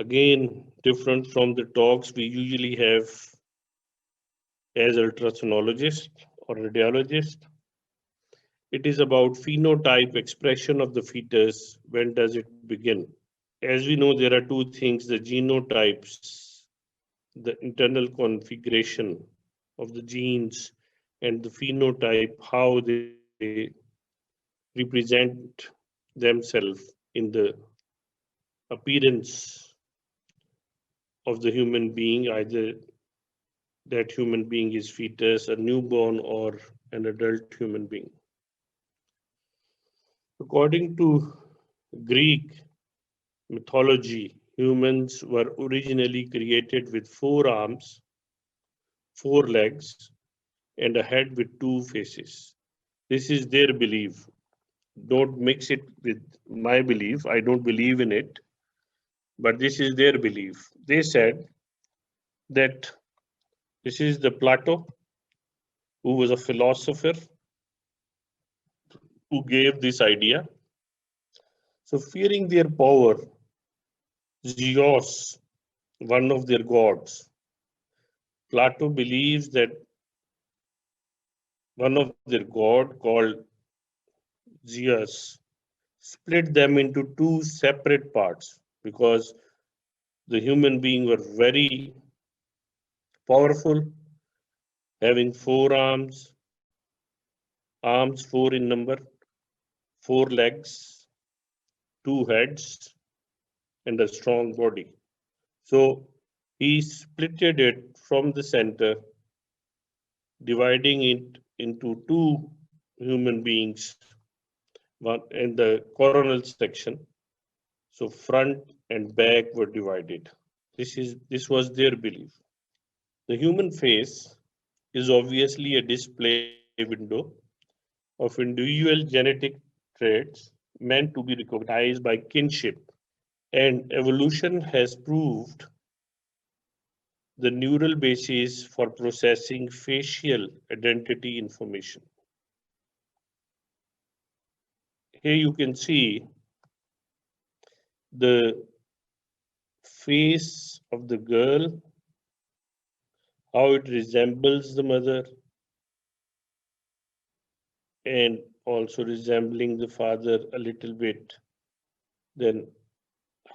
Again, different from the talks we usually have as ultrasonologists or radiologists. It is about phenotype expression of the fetus. When does it begin? As we know, there are two things, the genotypes, the internal configuration of the genes, and the phenotype, how they represent themselves in the appearance of the human being, either that human being is fetus, a newborn, or an adult human being. According to Greek mythology, humans were originally created with 4 arms, 4 legs, and a head with 2 faces. This is their belief. Don't mix it with my belief. I don't believe in it, but this is their belief. They said that this is the Plato, who was a philosopher, who gave this idea. So, fearing their power, Zeus, one of their gods, Plato believes that one of their god called Zeus split them into 2 separate parts because the human being were very powerful, having 4 arms, 4 in number, 4 legs, 2 heads, and a strong body. So he splitted it from the center, dividing it into 2 human beings, one in the coronal section. So front and back were divided. This was their belief. The human face is obviously a display window of individual genetic traits meant to be recognized by kinship. And evolution has proved the neural basis for processing facial identity information. Here you can see the face of the girl, how it resembles the mother, and also resembling the father a little bit. Then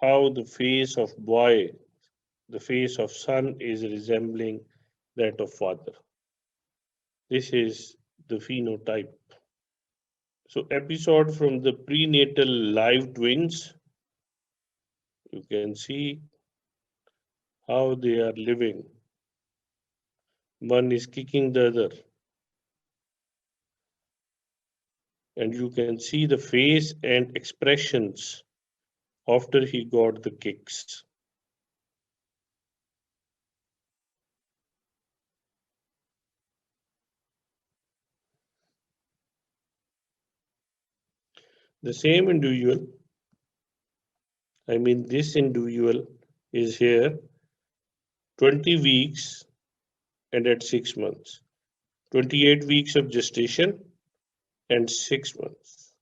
how the face of boy, the face of son is resembling that of father. This is the phenotype. So episode from the prenatal live twins, you can see how they are living. One is kicking the other. And you can see the face and expressions after he got the kicks. The same individual, I mean this individual is here 20 weeks and at 6 months, 28 weeks of gestation and 6 months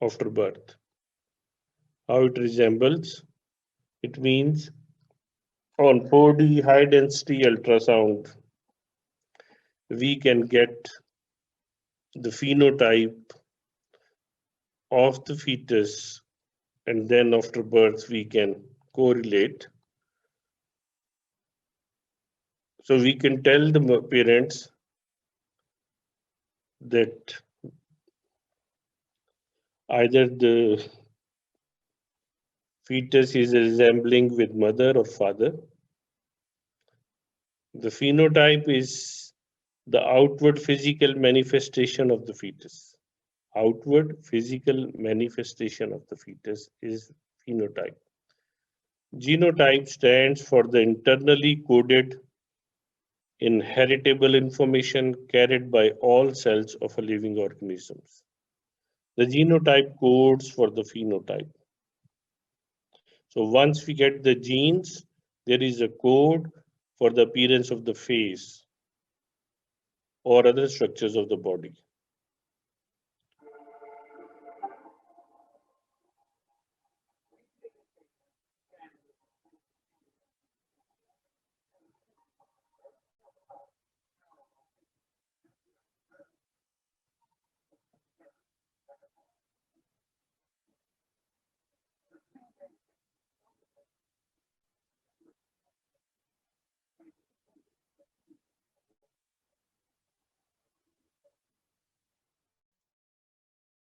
after birth. How it resembles, it means on 4D high density ultrasound, we can get the phenotype of the fetus, and then after birth we can correlate. So we can tell the parents that either the fetus is resembling with mother or father. The phenotype is the outward physical manifestation of the fetus. Outward physical manifestation of the fetus is phenotype. Genotype stands for the internally coded inheritable information carried by all cells of a living organisms. The genotype codes for the phenotype. So once we get the genes, there is a code for the appearance of the face or other structures of the body.